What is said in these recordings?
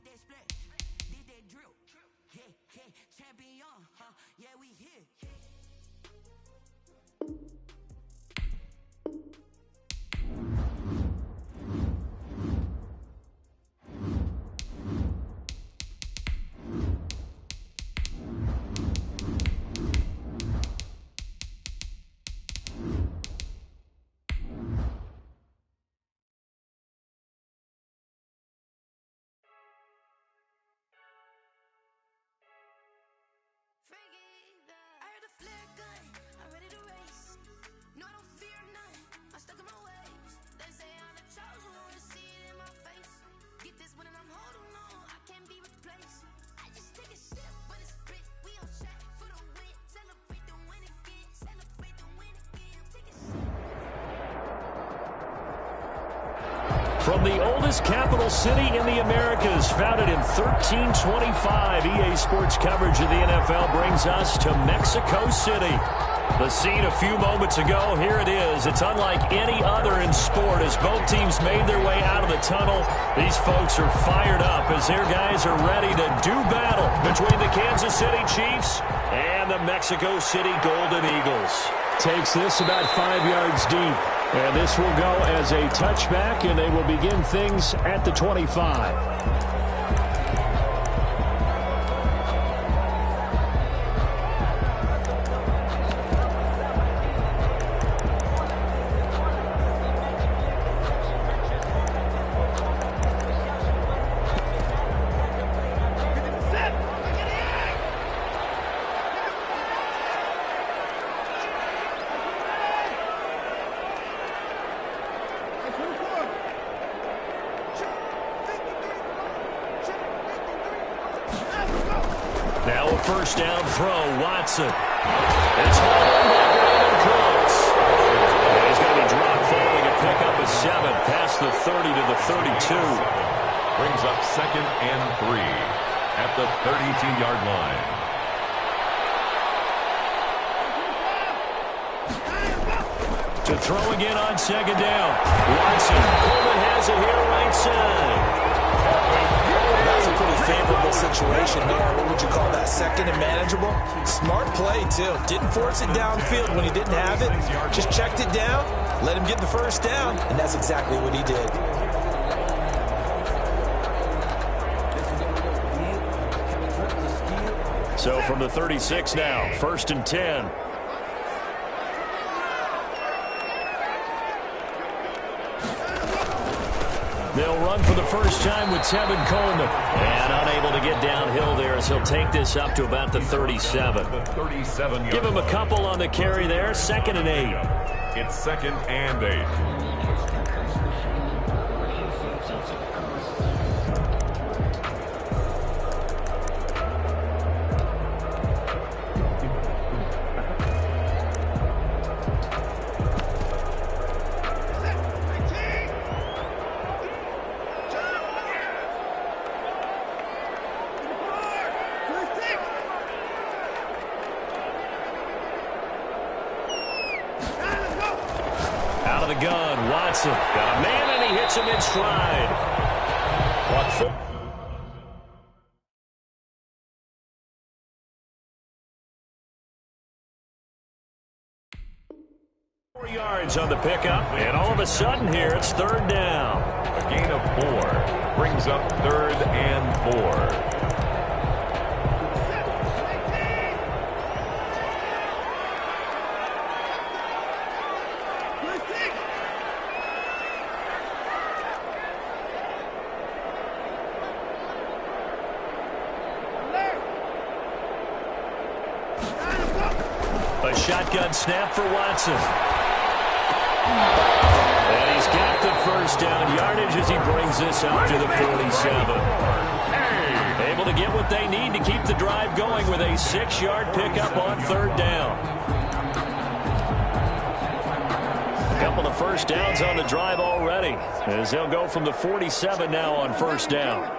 that split, did that drill. Yeah, yeah, champion, huh? Yeah, we here. I heard the flare gun, I'm ready to race. No, I don't fear none, I'm stuck in my ways. They say I'm the chosen one, to see it in my face. Get this one and I'm holding on, I can't be replaced. I just take a sip, but it's split, we on track for the win. Celebrate the win again, celebrate the win again. Take a sip. From the oldest capital city in the Americas, founded in 1325, EA Sports coverage of the NFL brings us to Mexico City. The scene a few moments ago, here it is. It's unlike any other in sport as both teams made their way out of the tunnel. These folks are fired up as their guys are ready to do battle between the Kansas City Chiefs and the Mexico City Golden Eagles. Takes this about 5 yards deep. And this will go as a touchback, and they will begin things at the 25. Now a first down throw, Watson. It's hauled by Brandon Cooks. And he's going to be dropped following a pickup of 7 past the 30 to the 32. Brings up 2nd and 3 at the 32-yard line. To throw again on 2nd down. Watson. Coleman has it here right side. That's a pretty favorable situation there. What would you call that? 2nd and manageable? Smart play, too. Didn't force it downfield when he didn't have it. Just checked it down, let him get the first down, and that's exactly what he did. So from the 36 now, 1st and 10. They'll run for the first time with Tevin Coleman. And unable to get downhill there as he'll take this up to about the 37. Give him a couple on the carry there. 2nd and 8. It's 2nd and 8. The gun, Watson. Got a man, and he hits him in stride. Watson. 4 yards on the pickup, and all of a sudden here, it's 3rd down. A gain of 4 brings up 3rd and 4. A shotgun snap for Watson. And he's got the first down yardage as he brings this up to the 47. Able to get what they need to keep the drive going with a 6-yard pickup on 3rd down. A couple of first downs on the drive already as they'll go from the 47 now on 1st down.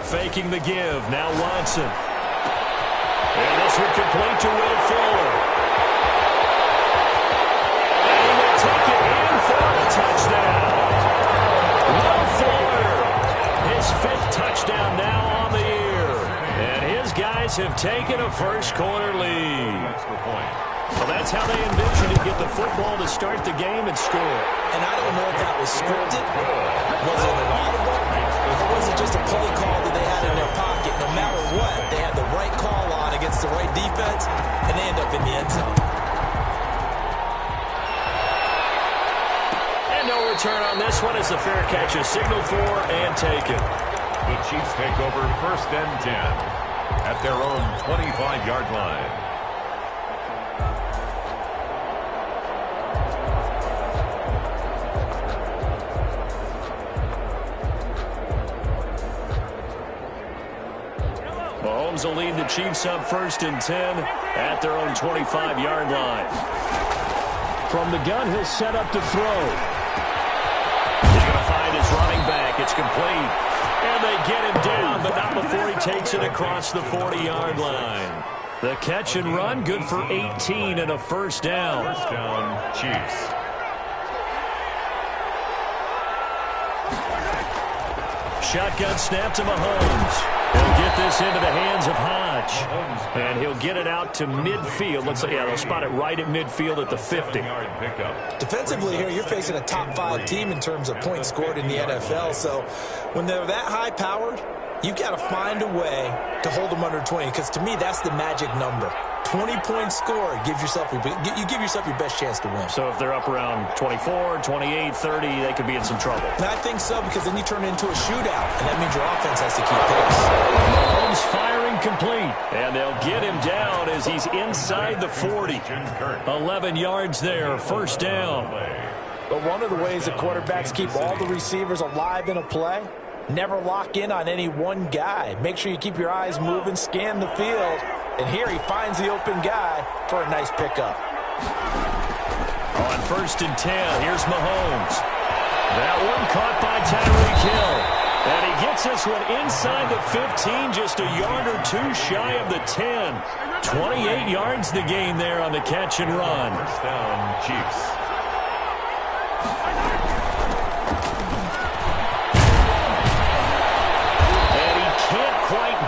Faking the give. Now Watson. it complete to Will Fuller. And he will take it in for a touchdown. Will Fuller, his 5th touchdown now on the year. And his guys have taken a first-quarter lead. Well, that's how they envisioned it, get the football to start the game and score. And I don't know if that was scripted, was it audible, or was it just a play call that they had in their pocket? No matter what, they had the right call on against the right defense, and they end up in the end zone. And no return on this one as the fair catch is signaled for and taken. The Chiefs take over 1st and 10 at their own 25-yard line. Mahomes will lead the Chiefs up 1st and 10 at their own 25-yard line. From the gun, he'll set up to throw. He's going to find his running back. It's complete. And they get him down, but not before he takes it across the 40-yard line. The catch and run, good for 18 and a first down. First down, Chiefs. Shotgun snap to Mahomes. He'll get this into the hands of Hodge. And he'll get it out to midfield. Looks like, yeah, they'll spot it right at midfield at the 50. Defensively here, you're facing a top 5 team in terms of points scored in the NFL. So when they're that high-powered, you've got to find a way to hold them under 20. Because to me, that's the magic number. 20 points scored, you give yourself your best chance to win. So if they're up around 24, 28, 30, they could be in some trouble. And I think so, because then you turn it into a shootout, and that means your offense has to keep pace. Mahomes firing complete, and they'll get him down as he's inside the 40. 11 yards there, first down. But one of the ways that quarterbacks keep all the receivers alive in a play, never lock in on any one guy. Make sure you keep your eyes moving, scan the field. And here he finds the open guy for a nice pickup. On 1st and 10, here's Mahomes. That one caught by Tyreek Hill. And he gets this one inside the 15, just a yard or 2 shy of the 10. 28 yards the gain there on the catch and run. First down, Chiefs.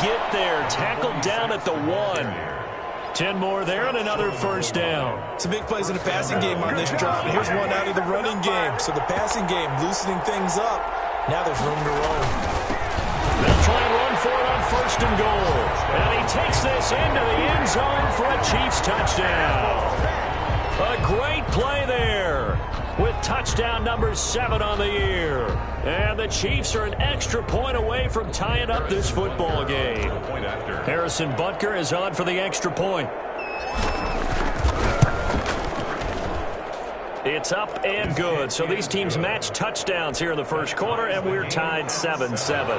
Get there, tackled down at the 1. 10 more there and another first down. Some big plays in the passing game on this drive, and here's one out of the running game. So the passing game loosening things up. Now there's room to roam. They'll try and run for it on 1st and goal. And he takes this into the end zone for a Chiefs touchdown. A great play there with touchdown number 7 on the year. And the Chiefs are an extra point away from tying up this football game. Harrison Butker is on for the extra point. It's up and good. So these teams match touchdowns here in the first quarter, and we're tied 7-7.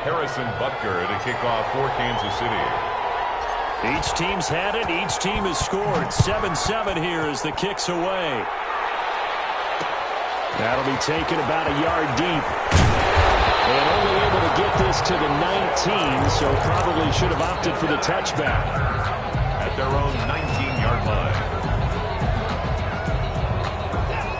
Harrison Butker to kick off for Kansas City. Each team's had it. Each team has scored. 7-7 here as the kick's away. That'll be taken about a yard deep. And only able to get this to the 19, so probably should have opted for the touchback. At their own 19-yard line.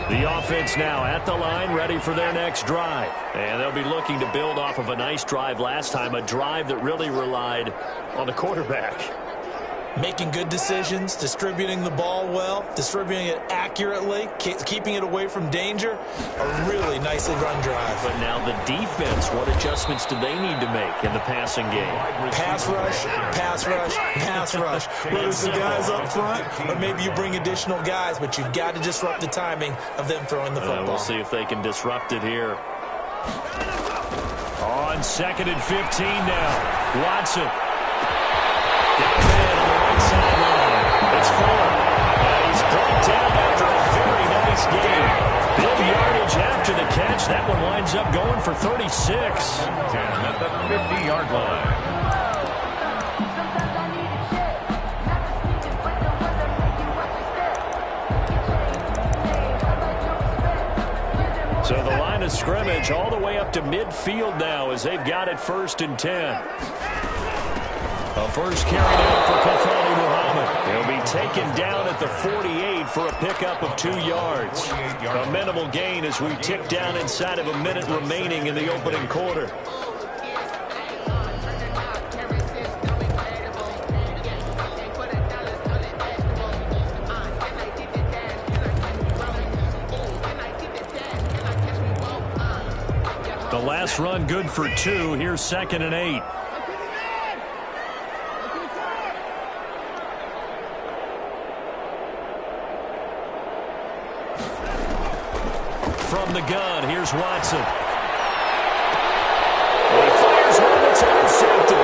The offense now at the line, ready for their next drive. And they'll be looking to build off of a nice drive last time, a drive that really relied on the quarterback. Making good decisions, distributing the ball well, distributing it accurately, keeping it away from danger. A really nicely run drive. But now the defense, what adjustments do they need to make in the passing game? Pass rush, pass rush, pass rush. Whether it's the guys up front or maybe you bring additional guys, but you've got to disrupt the timing of them throwing the football. We'll see if they can disrupt it here. On 2nd and 15 now. Watson. Down man on the right sideline. It's Fuller. And he's brought down after a very nice game. Big yardage after the catch. That one winds up going for 36. 10 at the 50-yard line. So the line of scrimmage all the way up to midfield now as they've got it 1st and 10. A first carry down for Kafani Muhammad. He'll be taken down at the 48 for a pickup of 2 yards. A minimal gain as we tick down inside of a minute remaining in the opening quarter. The last run good for 2. Here's 2nd and 8. From the gun, here's Watson. He fires one that's intercepted.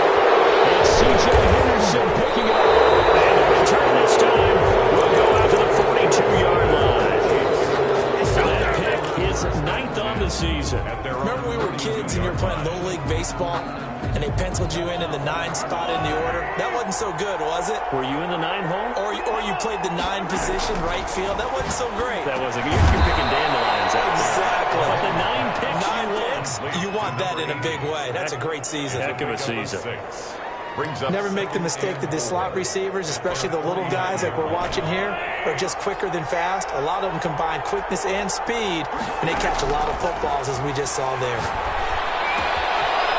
It's C.J. Henderson picking it up. And the return this time will go out to the 42-yard line. That pick is 9th on the season. Remember we were kids and you were playing Little League baseball and they penciled you in the 9 spot in the order? That wasn't so good, was it? Were you in the 9 hole? Or you played the 9 position, right field? That wasn't so great. That wasn't good. You're picking dandelions. Exactly. But the 9 picks 9 picks, you want that in a big way. That's a great season. Heck of a season. Never make the mistake that the slot receivers, especially the little guys like we're watching here, are just quicker than fast. A lot of them combine quickness and speed, and they catch a lot of footballs, as we just saw there.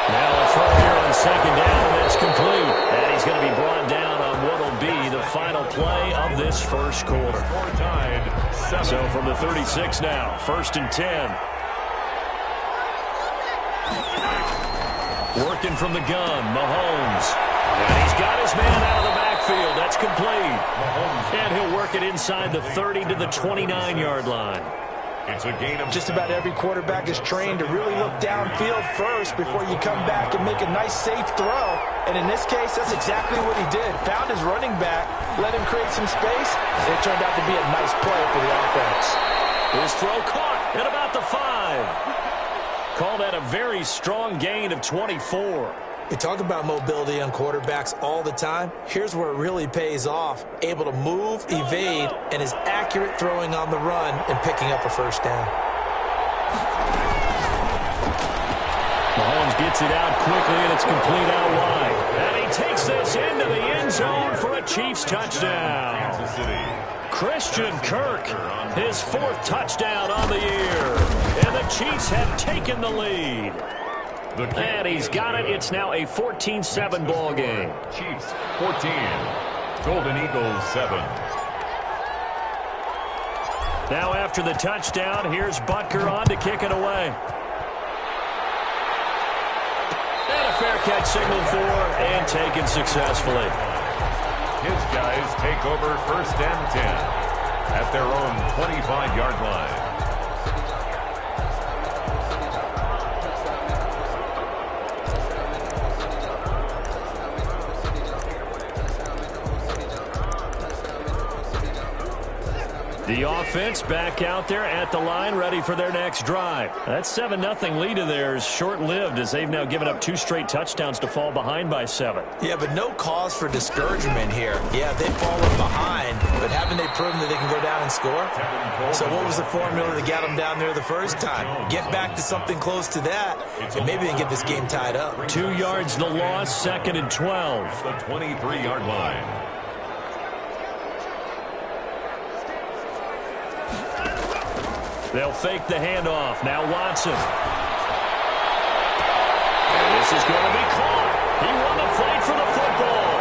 Now a throw here on 2nd down, and that's complete. And he's going to be brought down on what will be the final play of this first quarter. So from the 36 now, 1st and 10. Working from the gun, Mahomes. And he's got his man out of the backfield. That's complete. And he'll work it inside the 30 to the 29-yard line. It's a gain of just about every quarterback is trained to really look downfield first before you come back and make a nice, safe throw. And in this case, that's exactly what he did. Found his running back, let him create some space, and it turned out to be a nice play for the offense. His throw caught at about the 5. Call that a very strong gain of 24. We talk about mobility on quarterbacks all the time. Here's where it really pays off. Able to move, evade, and is accurate throwing on the run and picking up a first down. Mahomes gets it out quickly, and it's complete out wide. And he takes this into the end zone for a Chiefs touchdown. Kansas City. Christian Kirk, his 4th touchdown on the year. And the Chiefs have taken the lead. And he's got it. It's now a 14-7 ball game. Chiefs 14, Golden Eagles 7. Now after the touchdown, here's Butker on to kick it away. And a fair catch signaled for and taken successfully. His guys take over 1st and 10 at their own 25-yard line. The offense back out there at the line, ready for their next drive. That 7-0 lead of theirs short-lived as they've now given up 2 straight touchdowns to fall behind by 7. Yeah, but no cause for discouragement here. Yeah, they've fallen behind, but haven't they proven that they can go down and score? So what was the formula that got them down there the first time? Get back to something close to that, and maybe they can get this game tied up. 2 yards the loss, 2nd and 12. The 23-yard line. They'll fake the handoff. Now Watson. And this is going to be caught. He won the fight for the football.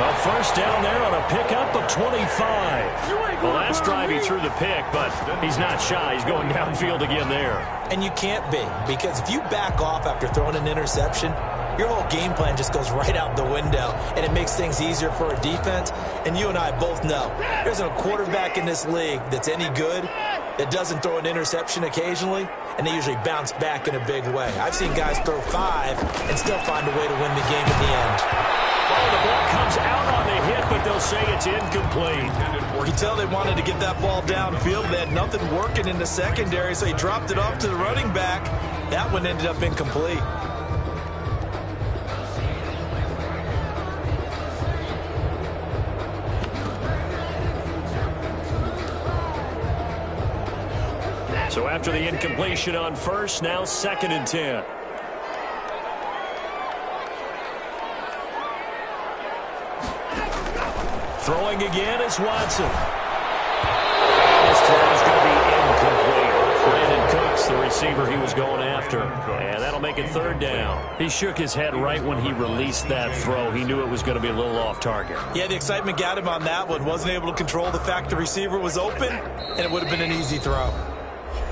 A first down there on a pickup of 25. The last drive he threw the pick, but he's not shy. He's going downfield again there. And you can't be, because if you back off after throwing an interception, your whole game plan just goes right out the window, and it makes things easier for a defense. And you and I both know there's a quarterback in this league that's any good that doesn't throw an interception occasionally, and they usually bounce back in a big way. I've seen guys throw 5 and still find a way to win the game in the end. Oh, the ball comes out on the hit, but they'll say it's incomplete. You can tell they wanted to get that ball downfield. They had nothing working in the secondary, so he dropped it off to the running back. That one ended up incomplete. So after the incompletion on first, now 2nd and 10. Throwing again is Watson. This throw is going to be incomplete. Brandon Cooks, the receiver he was going after. And that'll make it third down. He shook his head right when he released that throw. He knew it was going to be a little off target. Yeah, the excitement got him on that one. Wasn't able to control the fact the receiver was open, and it would have been an easy throw.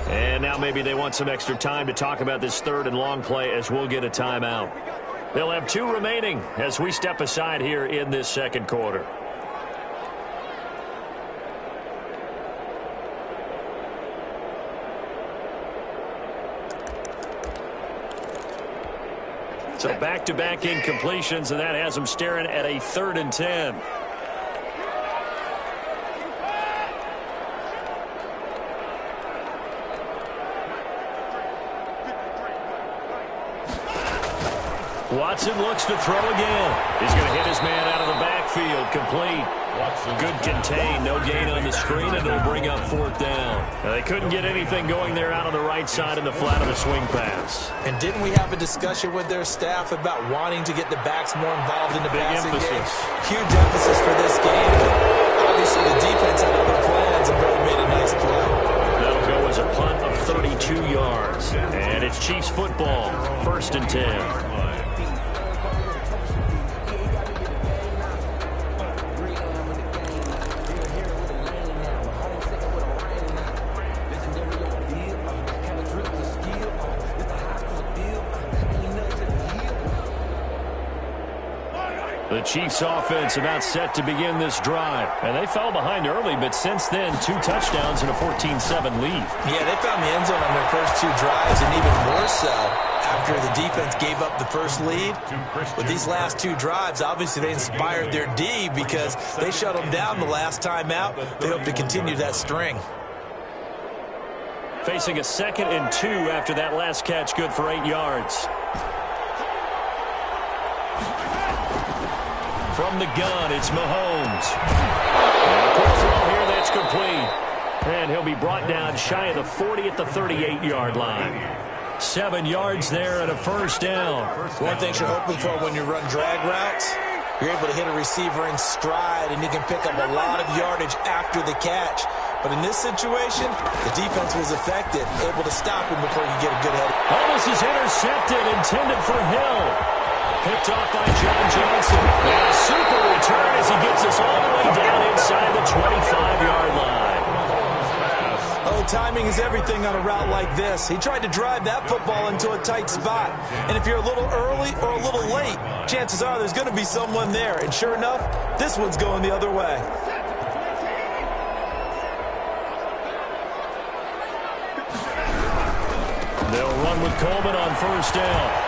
And now maybe they want some extra time to talk about this third and long play as we'll get a timeout. They'll have 2 remaining as we step aside here in this second quarter. So back-to-back incompletions, and that has them staring at a 3rd and 10. Watson looks to throw again. He's going to hit his man out of the backfield. Complete. Good contain. No gain on the screen, and it'll bring up 4th down. They couldn't get anything going there out on the right side in the flat of a swing pass. And didn't we have a discussion with their staff about wanting to get the backs more involved in the passing game? Huge emphasis for this game. But obviously, the defense had other plans and really made a nice play. That'll go as a punt of 32 yards. And it's Chiefs football. 1st and 10. The Chiefs offense about set to begin this drive. And they fell behind early, but since then, 2 touchdowns and a 14-7 lead. Yeah, they found the end zone on their first 2 drives, and even more so after the defense gave up the first lead. With these last 2 drives, obviously they inspired their D because they shut them down the last time out. They hope to continue that string. Facing a 2nd and 2 after that last catch, good for 8 yards. From the gun, it's Mahomes. And a quick throw here that's complete. And he'll be brought down shy of the 40 at the 38-yard line. 7 yards there and a 1st down. One thing you're hoping for when you run drag routes, you're able to hit a receiver in stride, and you can pick up a lot of yardage after the catch. But in this situation, the defense was effective, able to stop him before you get a good head. Oh, this is intercepted, intended for Hill. Picked off by John Johnson. And a super return as he gets us all the way down inside the 25-yard line. Oh, timing is everything on a route like this. He tried to drive that football into a tight spot. And if you're a little early or a little late, chances are there's going to be someone there. And sure enough, this one's going the other way. They'll run with Coleman on 1st down.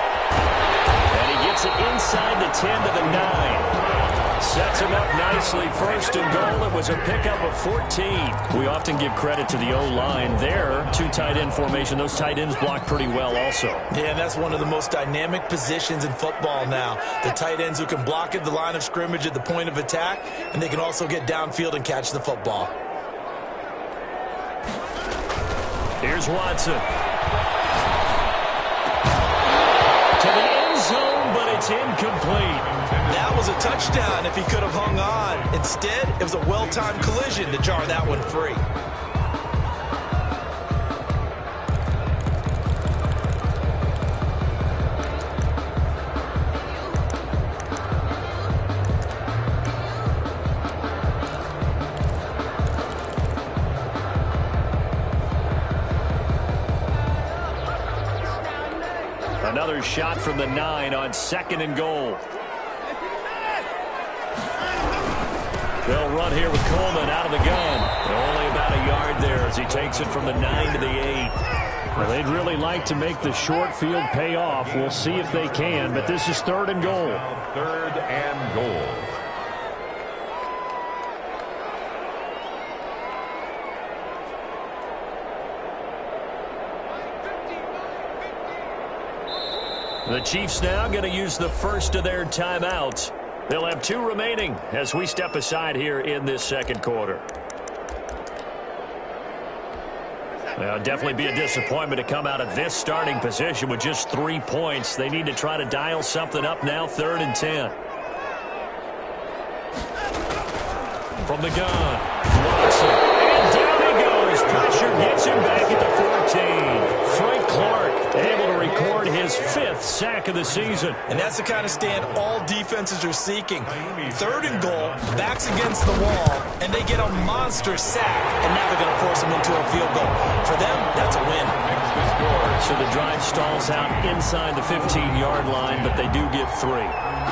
Gets it inside the 10 to the 9. Sets him up nicely. 1st and goal. It was a pickup of 14. We often give credit to the O-line there. 2 tight end formation. Those tight ends block pretty well also. Yeah, and that's one of the most dynamic positions in football now. The tight ends who can block at the line of scrimmage at the point of attack, and they can also get downfield and catch the football. Here's Watson. To the end zone, but it's incomplete. That was a touchdown if he could have hung on. Instead, it was a well-timed collision to jar that one free. Another shot from the 9 on 2nd and goal. They'll run here with Coleman out of the gun. Only about a yard there as he takes it from the 9 to the 8. Well, they'd really like to make the short field pay off. We'll see if they can, but this is 3rd and goal. 3rd and goal. The Chiefs now going to use the first of their timeouts. They'll have 2 remaining as we step aside here in this second quarter. Well, definitely be a disappointment to come out of this starting position with just 3 points. They need to try to dial something up now, 3rd and 10. from the gun. Watson. And down he goes. Pressure gets him back at the 14. Frank Clark able to record his 5th sack of the season. And that's the kind of stand all defenses are seeking. 3rd and goal, backs against the wall, and they get a monster sack, and now they're going to force them into a field goal. For them, that's a win. So the drive stalls out inside the 15-yard line, but they do get 3.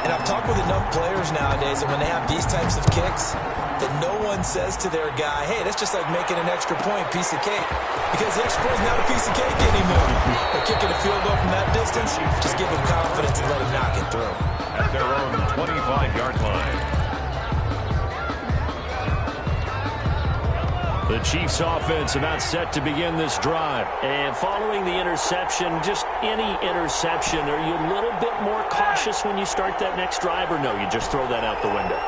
And I've talked with enough players nowadays that when they have these types of kicks, that no one says to their guy, hey, that's just like making an extra point, piece of cake. Because the extra point is not a piece of cake anymore. But kicking a field goal from that distance, just give him confidence and let him knock it through. At their own 25-yard line. The Chiefs offense about set to begin this drive. And following the interception, just any interception, are you a little bit more cautious when you start that next drive, or no, you just throw that out the window?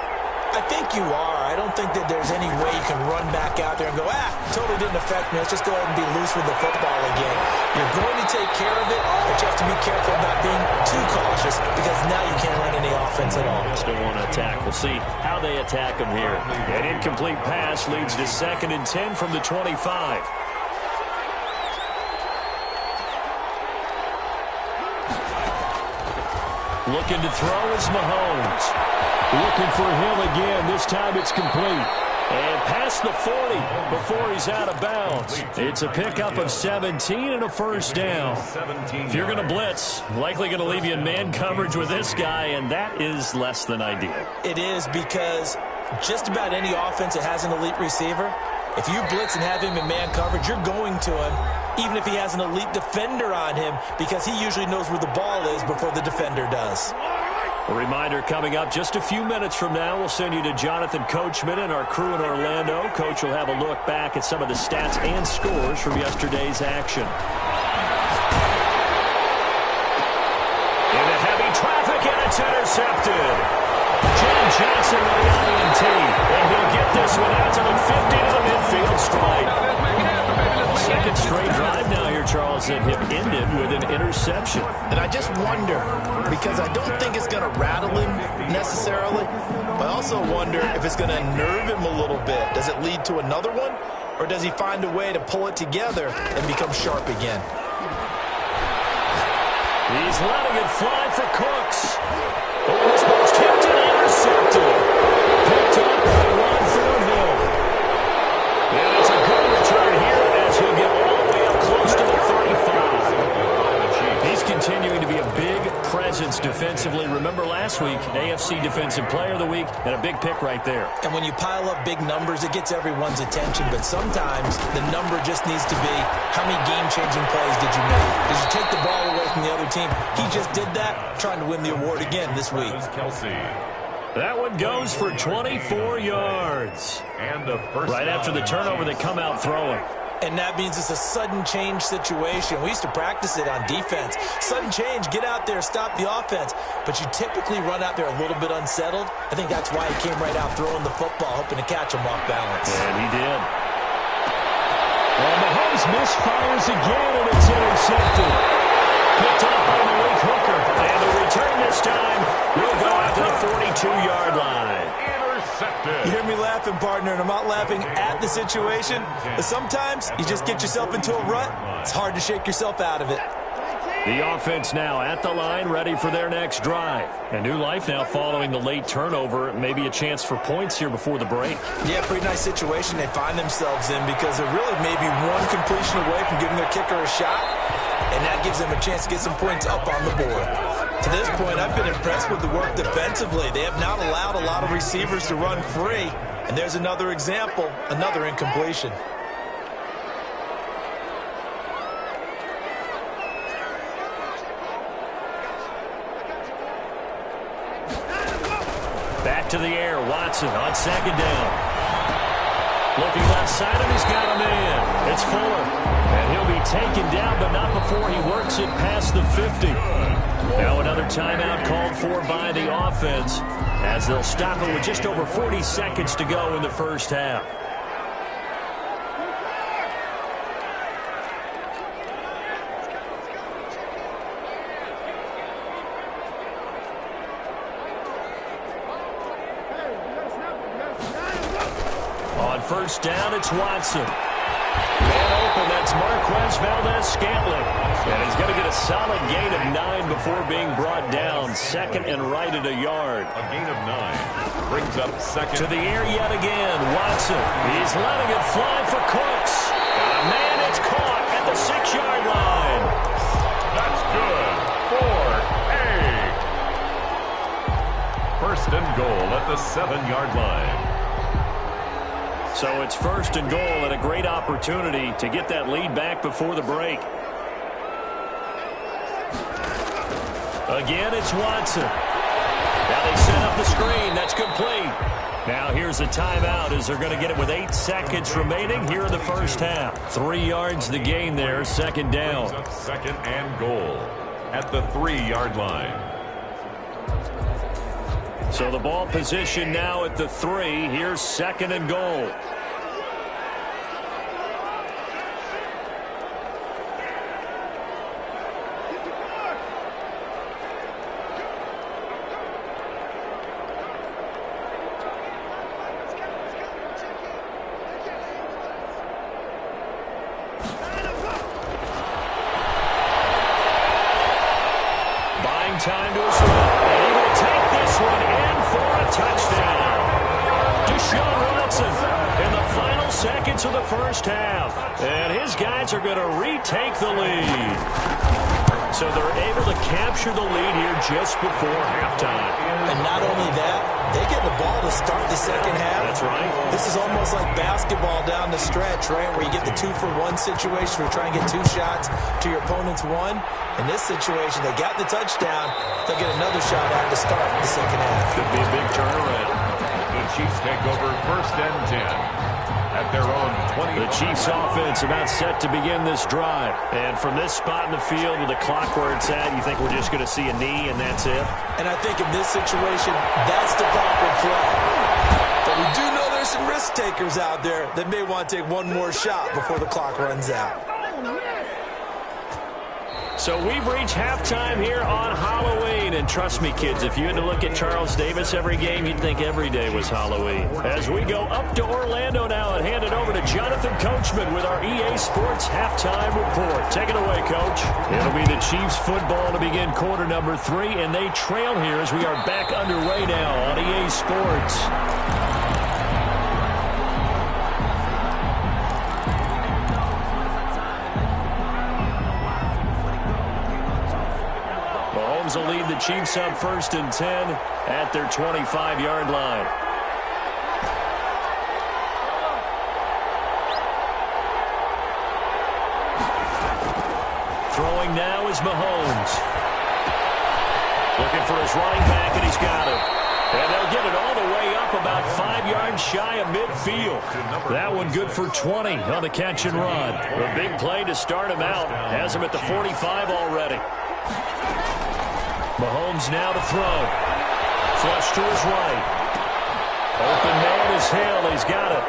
I think you are. I don't think that there's any way you can run back out there and go, totally didn't affect me. Let's just go ahead and be loose with the football again. You're going to take care of it, but you have to be careful about being too cautious because now you can't run any offense at all. Still want to attack. We'll see how they attack them here. An incomplete pass leads to 2nd and 10 from the 25. Looking to throw is Mahomes. Looking for him again. This time it's complete. And past the 40 before he's out of bounds. It's a pickup of 17 and a first down. If you're going to blitz, likely going to leave you in man coverage with this guy, and that is less than ideal. It is, because just about any offense that has an elite receiver, if you blitz and have him in man coverage, you're going to him, even if he has an elite defender on him, because he usually knows where the ball is before the defender does. A reminder coming up just a few minutes from now, we'll send you to Jonathan Coachman and our crew in Orlando. Coach will have a look back at some of the stats and scores from yesterday's action. Into heavy traffic, and it's intercepted. Jim Johnson with the INT, and he'll get this one out to the 50 to the midfield stripe. Second straight drive now here, Charles, that have ended with an interception. And I just wonder, because I don't think it's going to rattle him necessarily, but I also wonder if it's going to unnerve him a little bit. Does it lead to another one, or does he find a way to pull it together and become sharp again? He's letting it fly for Cooks. Almost tipped and intercepted. Picked up by Ron Thornhill. And it's a good return here as he'll get all the way up close to the 35. He's continuing to be a big presence defensively. Remember last week, AFC Defensive Player of the Week, and a big pick right there. And when you pile up big numbers, it gets everyone's attention. But sometimes the number just needs to be, how many game-changing plays did you make? Did you take the ball away from the other team? He just did that, trying to win the award again this week. That one goes for 24 yards. And the first right after the turnover, they come out throwing. And that means it's a sudden change situation. We used to practice it on defense. Sudden change, get out there, stop the offense. But you typically run out there a little bit unsettled. I think that's why he came right out throwing the football, hoping to catch him off balance. And he did. Well, Mahomes misfires again, and it's intercepted. Picked up by Malik Hooker. And the return this time will go out to the 42-yard line. You hear me laughing, partner, and I'm not laughing at the situation. But sometimes you just get yourself into a rut. It's hard to shake yourself out of it. The offense now at the line, ready for their next drive. A new life now following the late turnover. Maybe a chance for points here before the break. Yeah, pretty nice situation they find themselves in, because they're really maybe one completion away from giving their kicker a shot. And that gives them a chance to get some points up on the board. To this point, I've been impressed with the work defensively. They have not allowed a lot of receivers to run free. And there's another example, another incompletion. Back to the air, Watson on second down. Looking left side, and he's got a man. It's Fuller. And he'll be taken down, but not before he works it past the 50. Now another timeout called for by the offense, as they'll stop it with just over 40 seconds to go in the first half. On first down, it's Watson. Man open, that's Marquez Valdez-Scantling. And he's going to get a solid gain of 9 before being brought down. Second and right at a yard. A gain of 9 brings up second. To the air yet again, Watson. He's letting it fly for Cooks. Man, it's caught at the 6-yard line. That's good for a first and goal at the 7-yard line. So it's first and goal and a great opportunity to get that lead back before the break. Again, it's Watson. Now they set up the screen. That's complete. Now here's a timeout as they're going to get it with 8 seconds remaining here in the first half. 3 yards the gain there, second down. Second and goal at the 3-yard line. So the ball position now at the 3. Here's second and goal. Time to his right. And he will take this one in for a touchdown. Deshaun Watson in the final seconds of the first half. And his guys are going to retake the lead. So they're able to capture the lead here just before halftime. And not only that, they get the ball to start the second half. That's right. This is almost like basketball down the stretch, right, where you get the 2-for-1 situation where you try and get 2 shots to your opponent's 1. In this situation, they got the touchdown. They'll get another shot at to start the second half. Could be a big turnaround. The Chiefs take over first and 10 at their own 20. The Chiefs offense about set to begin this drive. And from this spot in the field with the clock where it's at, you think we're just going to see a knee and that's it? And I think in this situation, that's the proper play. But we do know there's some risk takers out there that may want to take one more shot before the clock runs out. So we've reached halftime here on Halloween. And trust me, kids, if you had to look at Charles Davis every game, you'd think every day was Halloween. As we go up to Orlando now and hand it over to Jonathan Coachman with our EA Sports Halftime Report. Take it away, Coach. It'll be the Chiefs football to begin quarter number 3, and they trail here as we are back underway now on EA Sports. Will lead the Chiefs up first and 10 at their 25-yard line. Throwing now is Mahomes. Looking for his running back, and he's got it. And they'll get it all the way up about 5 yards shy of midfield. That one good for 20 on the catch and run. A big play to start him out. Has him at the 45 already. Mahomes now to throw. Flush to his right. Open man is Hill. He's got it.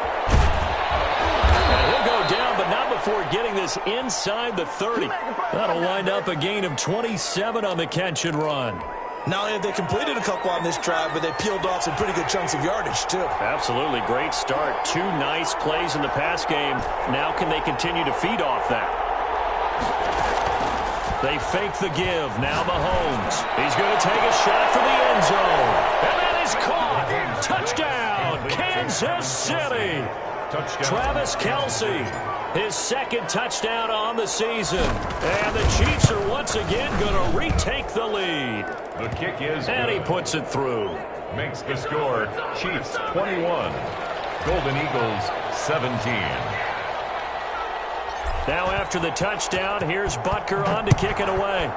And he'll go down, but not before getting this inside the 30. That'll wind up a gain of 27 on the catch and run. Not only have they completed a couple on this drive, but they peeled off some pretty good chunks of yardage, too. Absolutely. Great start. 2 nice plays in the pass game. Now can they continue to feed off that? They fake the give. Now Mahomes. He's going to take a shot for the end zone. And that is caught. Touchdown, Kansas City. Touchdown. Travis Kelce, his second touchdown on the season. And the Chiefs are once again going to retake the lead. The kick is And he good. puts it through. Makes the score Chiefs 21, Golden Eagles 17. Now after the touchdown, here's Butker on to kick it away.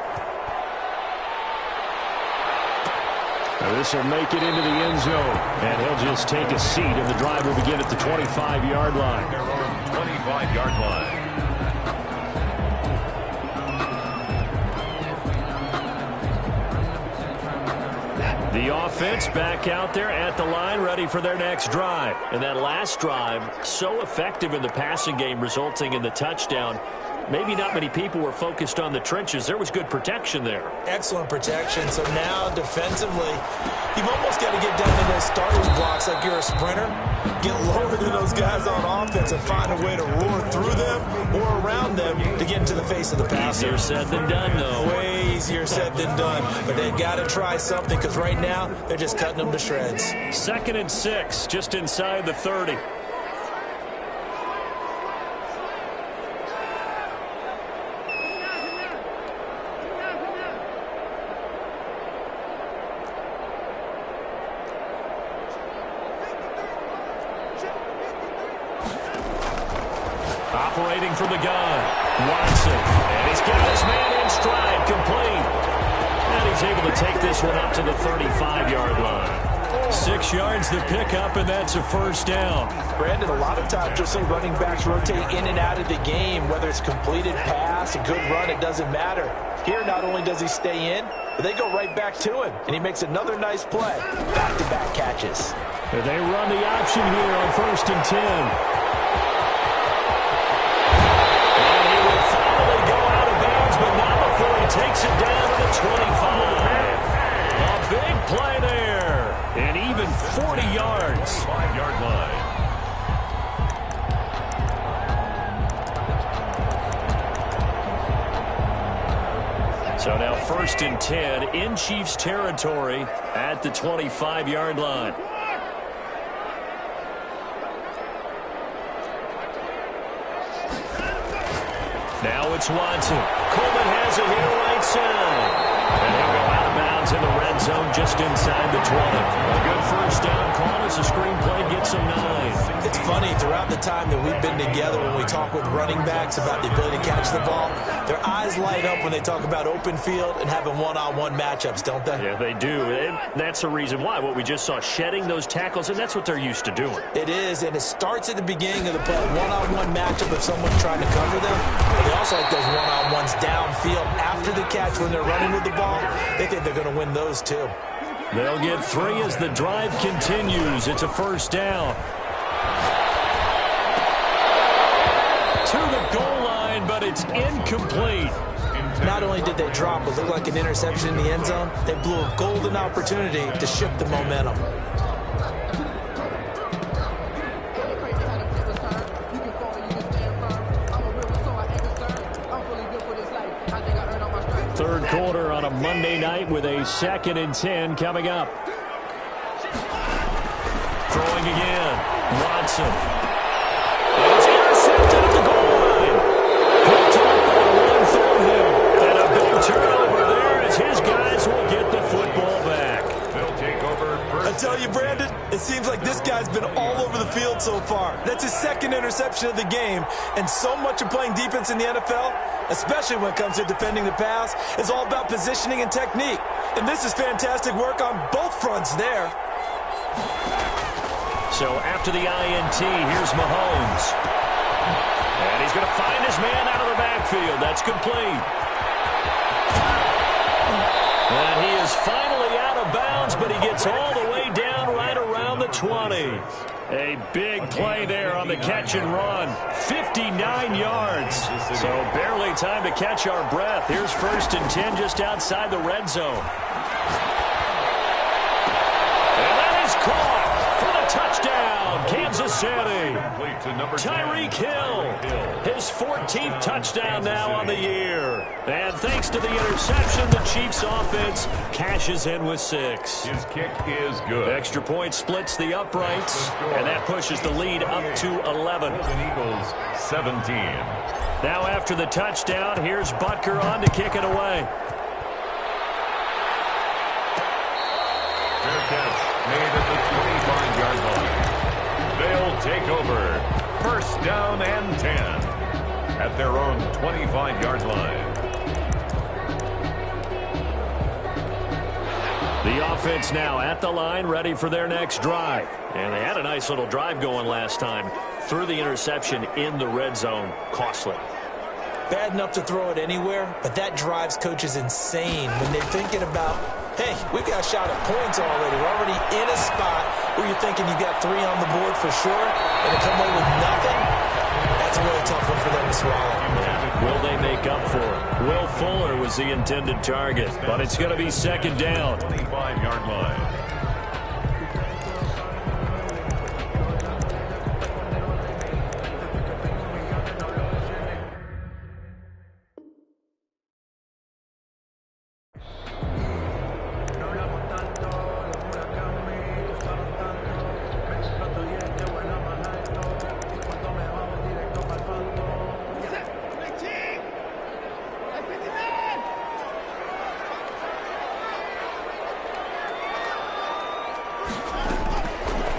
Now this will make it into the end zone. And he'll just take a seat, and the drive will begin at the 25-yard line. Their own 25-yard line. The offense back out there at the line, ready for their next drive. And that last drive, so effective in the passing game, resulting in the touchdown. maybe not many people were focused on the trenches. There was good protection there. Excellent protection. So now defensively, you've almost got to get down to those starting blocks like you're a sprinter. Get lower than those guys on offense and find a way to roar through them or around them to get into the face of the passer. Easier said than done, though. Way easier said than done. But they've got to try something because right now they're just cutting them to shreds. 2nd and 6, just inside the 30. Operating from the gun, Watson. And he's got his man in stride, complete. And he's able to take this one up to the 35-yard line. 6 yards the pickup, and that's a first down. Brandon, a lot of times you'll see running backs rotate in and out of the game, whether it's completed pass, a good run, it doesn't matter. Here, not only does he stay in, but they go right back to him, and he makes another nice play. Back-to-back catches. And they run the option here on 1st and 10. Takes it down to the 25. A big play there. And even 40 yards. 5-yard line. So now 1st and 10 in Chiefs territory at the 25-yard line. Now it's Watson. Coleman has it here right side. And he'll go out of bounds in the red zone just inside the 20. A good first down call as the screenplay gets him 9. It's funny, throughout the time that we've been together when we talk with running backs about the ability to catch the ball, their eyes light up when they talk about open field and having one-on-one matchups, don't they? Yeah, they do. And that's the reason why. What we just saw, shedding those tackles, and that's what they're used to doing. It is, and it starts at the beginning of the play. One-on-one matchup if someone's trying to cover them. But they also like those one-on-ones downfield after the catch when they're running with the ball. They think they're going to win those too. They'll get 3 as the drive continues. It's a first down. To the goal line, but it's incomplete. Not only did they drop what looked like an interception in the end zone, they blew a golden opportunity to shift the momentum. Third quarter on a Monday night with a 2nd and 10 coming up. Throwing again. Watson. And it's intercepted at the goal line. Picked up by one from him. And a big turnover there as his guys will get the football back. They'll take over first. I tell you, Brandon, it seems like this guy's been all over the field so far. That's his 2nd interception of the game. And so much of playing defense in the NFL, especially when it comes to defending the pass, is all about positioning and technique. And this is fantastic work on both fronts there. So after the INT, here's Mahomes. And he's going to find his man out of the backfield. That's complete. And he is finally out of bounds, but he gets all the way down right around the 20. A big play there on the catch and run. 59 yards. So barely time to catch our breath. Here's 1st and 10 just outside the red zone. And that is caught for the touchdown, Kansas City. Tyreek Hill, his 14th touchdown now on the year. And thanks to the interception, the Chiefs offense cashes in with 6. His kick is good. Extra point splits the uprights, and that pushes the lead up to 11. Eagles 17. Now after the touchdown, here's Butker on to kick it away. Fair catch made at the 25-yard line. They'll take over. 1st down and 10 at their own 25-yard line. The offense now at the line, ready for their next drive. And they had a nice little drive going last time. Threw the interception in the red zone. Costly. Bad enough to throw it anywhere, but that drives coaches insane when they're thinking about, hey, we've got a shot at points already. We're already in a spot where you're thinking you got 3 on the board for sure, and to come away with nothing, That's a really tough one for them to swallow. Will they make up for it? Will Fuller was the intended target, but it's going to be second down. 25-yard line.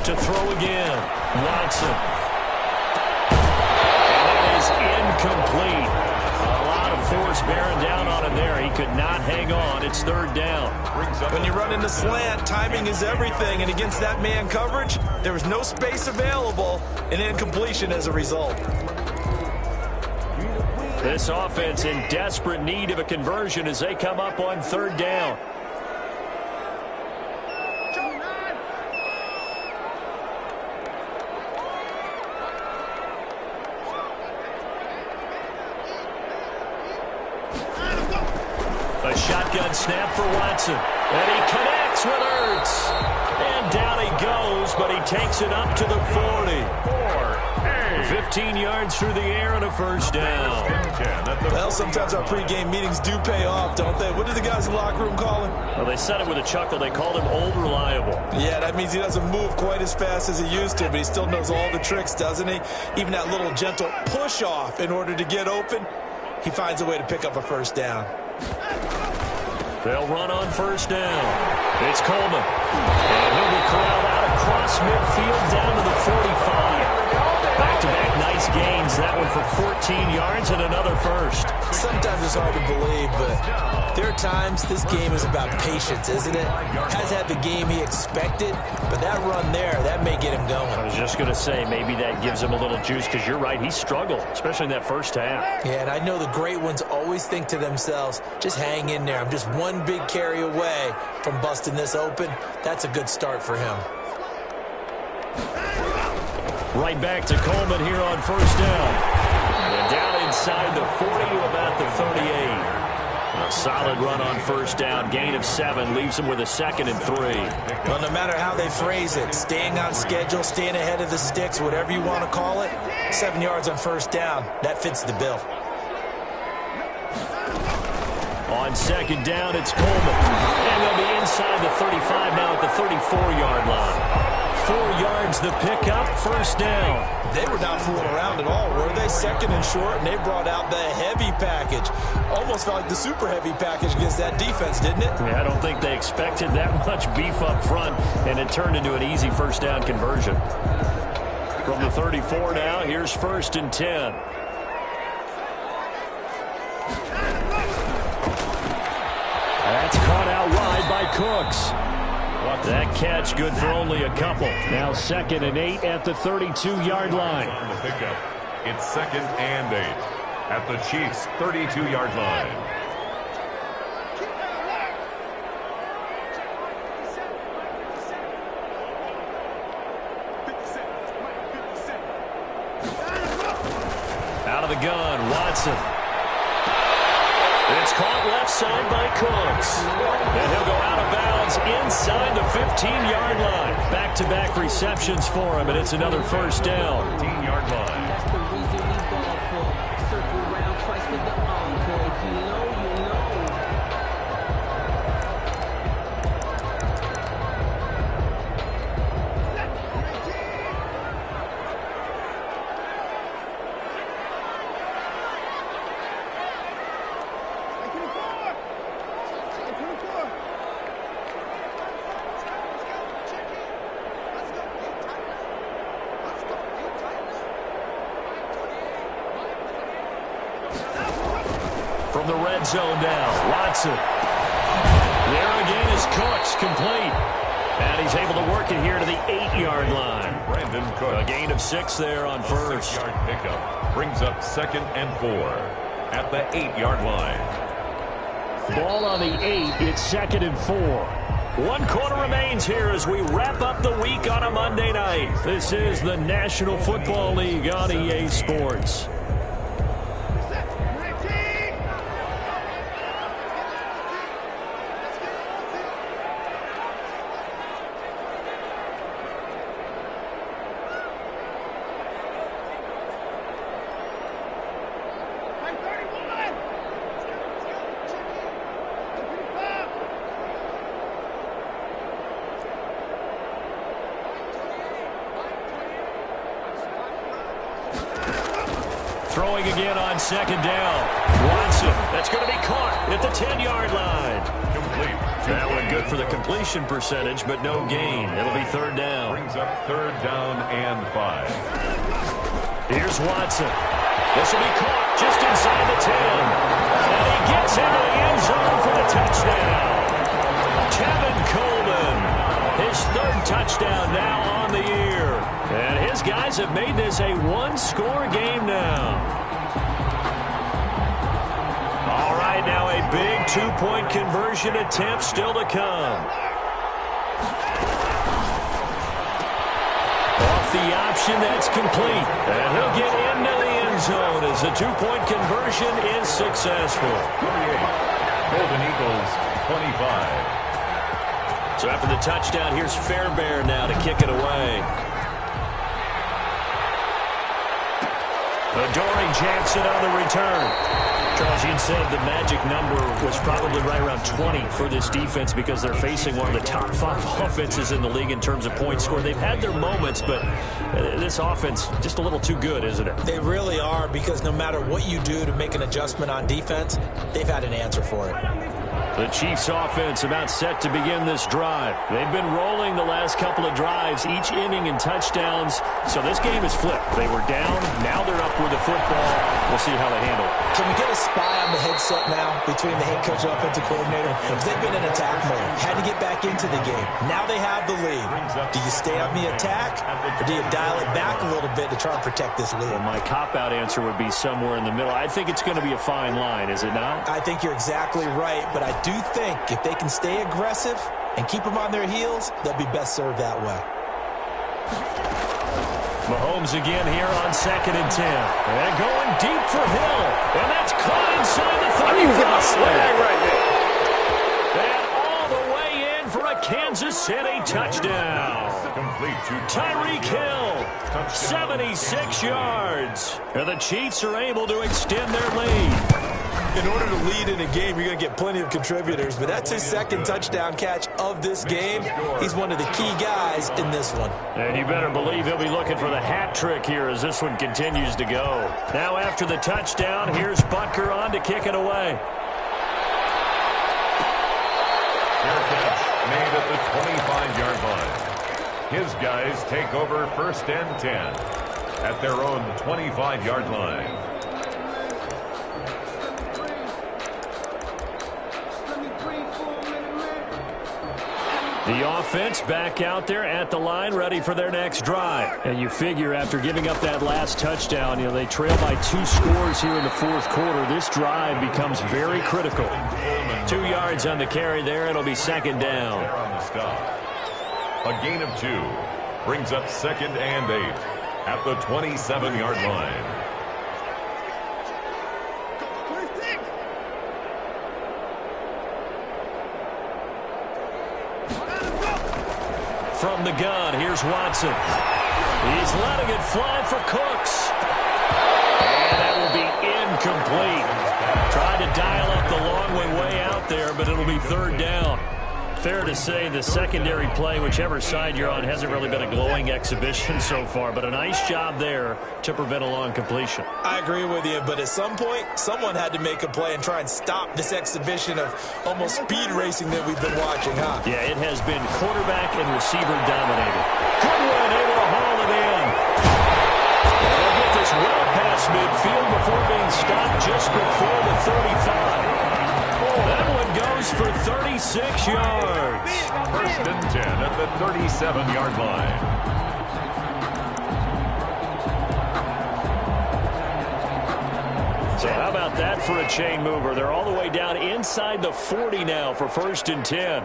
To throw again, Watson. And that is incomplete. A lot of force bearing down on him there. He could not hang on. It's third down. When you run into slant, timing is everything. And against that man coverage, there was no space available, and incompletion as a result. This offense in desperate need of a conversion as they come up on third down. A shotgun snap for Watson. And he connects with Ertz. And down he goes, but he takes it up to the 40. 15 yards through the air and a first down. Well, sometimes our pregame meetings do pay off, don't they? What did the guys in the locker room call him? Well, they said it with a chuckle. They called him Old Reliable. Yeah, that means he doesn't move quite as fast as he used to, but he still knows all the tricks, doesn't he? Even that little gentle push-off in order to get open, he finds a way to pick up a first down. They'll run on first down. It's Coleman. And he'll be corralled out across midfield down to the 45. Back-to-back nice gains. That one for 14 yards and another first. Sometimes it's hard to believe, but there are times this game is about patience, isn't it? Has had the game he expected, but that run there, that may get him going. I was just going to say, maybe that gives him a little juice, because you're right, he struggled, especially in that first half. Yeah, and I know the great ones always think to themselves, just hang in there. I'm just one big carry away from busting this open. That's a good start for him. Right back to Coleman here on first down. And down inside the 40 to about the 38. A solid run on first down. Gain of 7 leaves him with a 2nd and 3. Well, no matter how they phrase it, staying on schedule, staying ahead of the sticks, whatever you want to call it, 7 yards on first down, that fits the bill. On second down, it's Coleman. And they'll be inside the 35 now at the 34-yard line. 4 yards the pickup, first down. They were not fooling around at all, were they? 2nd and short, and they brought out the heavy package. Almost felt like the super heavy package against that defense, didn't it? Yeah, I don't think they expected that much beef up front, and it turned into an easy first down conversion. From the 34 now, here's 1st and 10. That's caught out wide by Cooks. That catch good for only a couple. Now 2nd and 8 at the 32-yard line. On the pickup, it's 2nd and 8 at the Chiefs' 32-yard line. Out of the gun, Watson. It's caught left side by Cooks. And he'll go out of bounds inside the 15-yard line. Back-to-back receptions for him, and it's another first down. 15-yard line. That's the reason we ball for. Circle around twice with the encore. You know. From the red zone now, Watson. There again is Cooks, complete. And he's able to work it here to the 8-yard line. Brandon Cooks. A gain of 6 there on first. 6-yard pickup brings up 2nd and 4 at the 8-yard line. Ball on the 8. It's 2nd and 4. 1 quarter remains here as we wrap up the week on a Monday night. This is the National Football League on EA Sports. Throwing again on 2nd down. Watson, that's going to be caught at the 10-yard line. Complete. That one good for the completion percentage, but no gain. It'll be 3rd down. Brings up 3rd down and 5. Here's Watson. This will be caught just inside the 10. And he gets into the end zone for the touchdown. Kevin Coleman, his 3rd touchdown now on the year. And his guys have made this a 1-score game now. All right, now a big 2-point conversion attempt still to come. Off the option, that's complete. And he'll get into the end zone as the 2-point conversion is successful. 28. Golden Eagles, 25. So after the touchdown, here's Fairbairn now to kick it away. Adoree Jackson on the return. Charles, you said the magic number was probably right around 20 for this defense because they're facing one of the top 5 offenses in the league in terms of points scored. They've had their moments, but this offense just a little too good, isn't it? They really are, because no matter what you do to make an adjustment on defense, they've had an answer for it. The Chiefs offense about set to begin this drive. They've been rolling the last couple of drives, each inning in touchdowns. So this game is flipped. They were down. Now they're up with the football. We'll see how they handle it. Can we get a spy on the headset now between the head coach and offensive coordinator? Because they've been in attack mode. Had to get back into the game. Now they have the lead. Do you stay on the attack, or do you dial it back a little bit to try and protect this lead? Well, my cop-out answer would be somewhere in the middle. I think it's going to be a fine line, is it not? I think you're exactly right, but I do think if they can stay aggressive and keep them on their heels, they'll be best served that way. Mahomes again here on 2nd and 10. And going deep for Hill. And that's caught inside the 35. I need to get my swag right there. And all the way in for a Kansas City touchdown. Complete to Tyreek Hill, 76 yards. And the Chiefs are able to extend their lead. In order to lead in a game, you're going to get plenty of contributors, but that's his 2nd touchdown catch of this game. He's one of the key guys in this one. And you better believe he'll be looking for the hat trick here as this one continues to go. Now after the touchdown, here's Butker on to kick it away. Fair catch made at the 25-yard line. His guys take over 1st and 10 at their own 25-yard line. The offense back out there at the line, ready for their next drive. And you figure after giving up that last touchdown, they trail by 2 scores here in the 4th quarter. This drive becomes very critical. 2 yards on the carry there. It'll be 2nd down. On the stop. A gain of 2 brings up 2nd and 8 at the 27-yard line. From the gun, here's Watson. He's letting it fly for Cooks. And that will be incomplete. Tried to dial up the long way out there, but it'll be 3rd down. Fair to say the secondary play, whichever side you're on, hasn't really been a glowing exhibition so far, but a nice job there to prevent a long completion. I agree with you, but at some point, someone had to make a play and try and stop this exhibition of almost speed racing that we've been watching, huh? Yeah, it has been quarterback and receiver dominated. Goodwin able to haul it in. And they'll get this well past midfield before being stopped just before the 35. That one goes for 36 yards. 1st and 10 at the 37-yard line. So how about that for a chain mover? They're all the way down inside the 40 now for 1st and 10.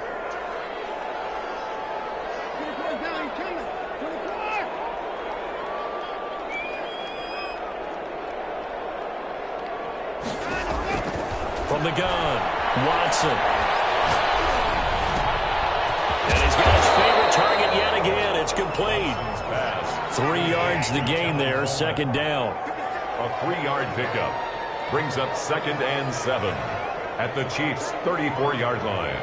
From the gun, Watson. And he's got his favorite target yet again. It's complete. 3 yards the gain there, 2nd down. A 3-yard pickup brings up 2nd and 7 at the Chiefs' 34-yard line.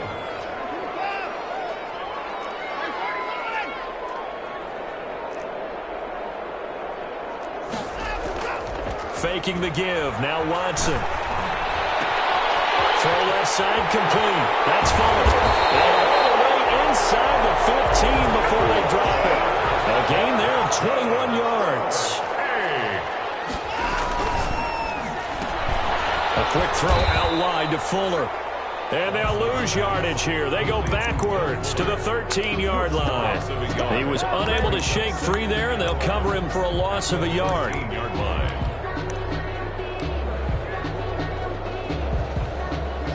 Faking the give. Now Watson. Throw left side complete. That's Fuller. And all the way inside the 15 before they drop it. A gain there of 21 yards. A quick throw out wide to Fuller. And they'll lose yardage here. They go backwards to the 13-yard line. He was unable to shake free there, and they'll cover him for a loss of a yard.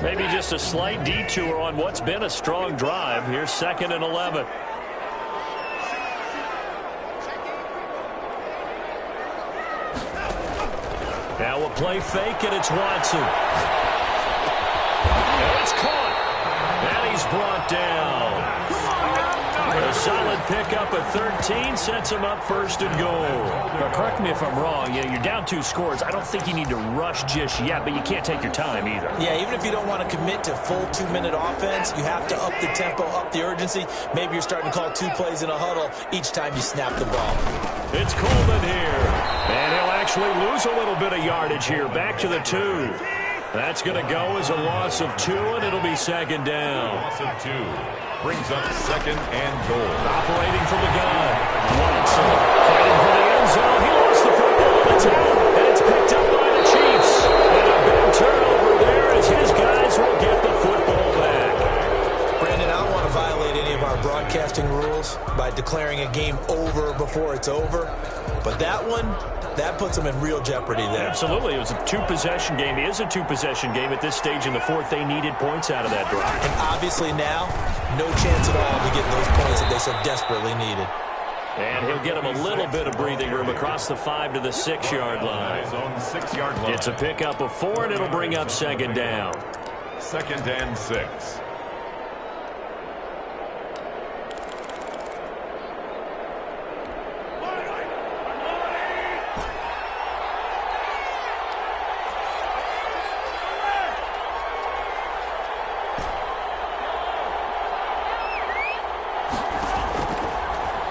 Maybe just a slight detour on what's been a strong drive. Here's 2nd and 11. Now a play fake, and it's Watson. And it's caught. And he's brought down. A solid pickup at 13 sets him up 1st and goal. Now, correct me if I'm wrong. Yeah, you're down 2 scores. I don't think you need to rush just yet, but you can't take your time either. Yeah, even if you don't want to commit to full 2-minute offense, you have to up the tempo, up the urgency. Maybe you're starting to call 2 plays in a huddle each time you snap the ball. It's Coleman here. And he'll actually lose a little bit of yardage here. Back to the 2. That's going to go as a loss of 2, and it'll be 2nd down. Loss of 2 brings up 2nd and goal. Operating from the gun. Watson fighting for the end zone. He lost the football. It's out, and it's picked up by the Chiefs. And a big turnover there as his guys will get the football back. Brandon, I don't want to violate any of our broadcasting rules by declaring a game over before it's over. But that one, that puts them in real jeopardy there. Absolutely. It was a 2-possession game. It is a 2-possession game at this stage in the 4th. They needed points out of that drive. And obviously now, no chance at all to get those points that they so desperately needed. And he'll get him a little bit of breathing room across the 5 to the 6-yard line. His own 6-yard line. It's a pickup of 4, and it'll bring up 2nd down. 2nd and 6.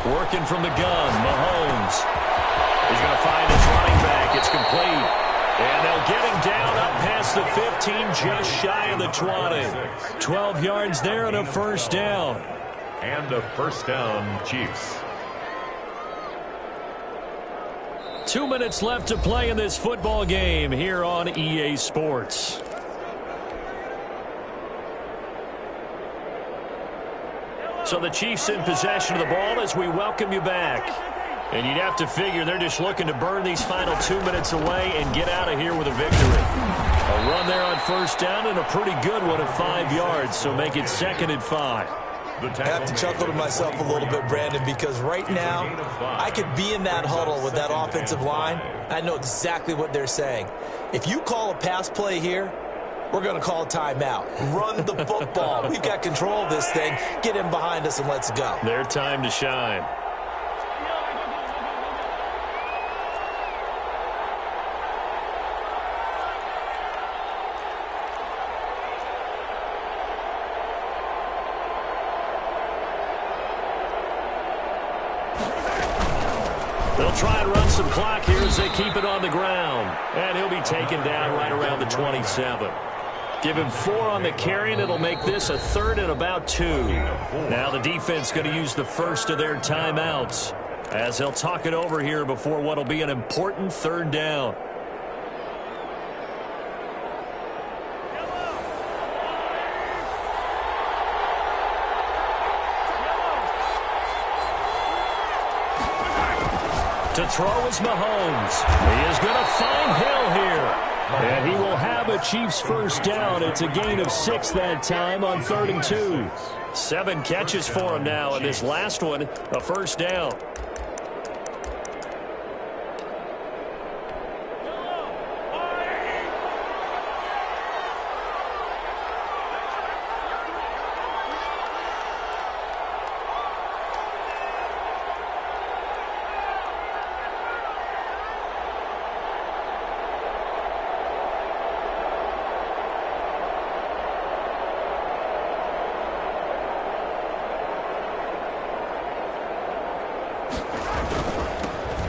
Working from the gun, Mahomes. He's going to find his running back. It's complete. And they'll get him down up past the 15, just shy of the 20. 12 yards there and a 1st down. And a 1st down, Chiefs. 2 minutes left to play in this football game here on EA Sports. So the Chiefs in possession of the ball as we welcome you back. And you'd have to figure they're just looking to burn these final 2 minutes away and get out of here with a victory. A run there on 1st down and a pretty good one at 5 yards, so make it 2nd and 5. I have to chuckle to myself a little bit, Brandon, because right now I could be in that huddle with that offensive line. I know exactly what they're saying. If you call a pass play here, we're going to call a timeout. Run the football. We've got control of this thing. Get in behind us and let's go. Their time to shine. They'll try and run some clock here as they keep it on the ground. And he'll be taken down right around the 27. Give him 4 on the carry, and it'll make this a 3rd and about 2. Now the defense going to use the first of their timeouts as they'll talk it over here before what will be an important 3rd down. To throw is Mahomes. He is going to find Hill here. And he will have a Chiefs first down. It's a gain of 6 that time on 3rd and 2. 7 catches for him now, and this last one, a first down.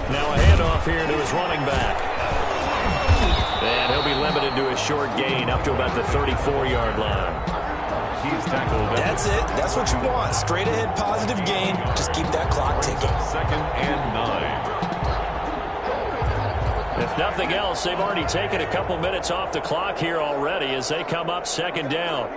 Now a handoff here to his running back. And he'll be limited to a short gain up to about the 34-yard line. He's tackled. That's it. That's what you want. Straight ahead positive gain. Just keep that clock ticking. 2nd and 9. If nothing else, they've already taken a couple minutes off the clock here already as they come up 2nd down.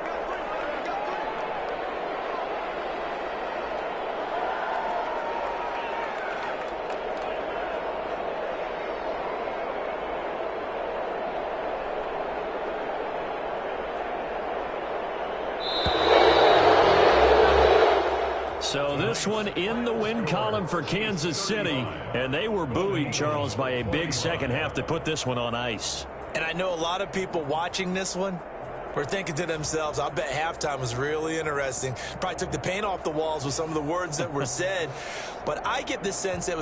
So this one in the win column for Kansas City, and they were buoyed, Charles, by a big second half to put this one on ice. And I know a lot of people watching this one were thinking to themselves, I bet halftime was really interesting. Probably took the paint off the walls with some of the words that were said. But I get the sense that it was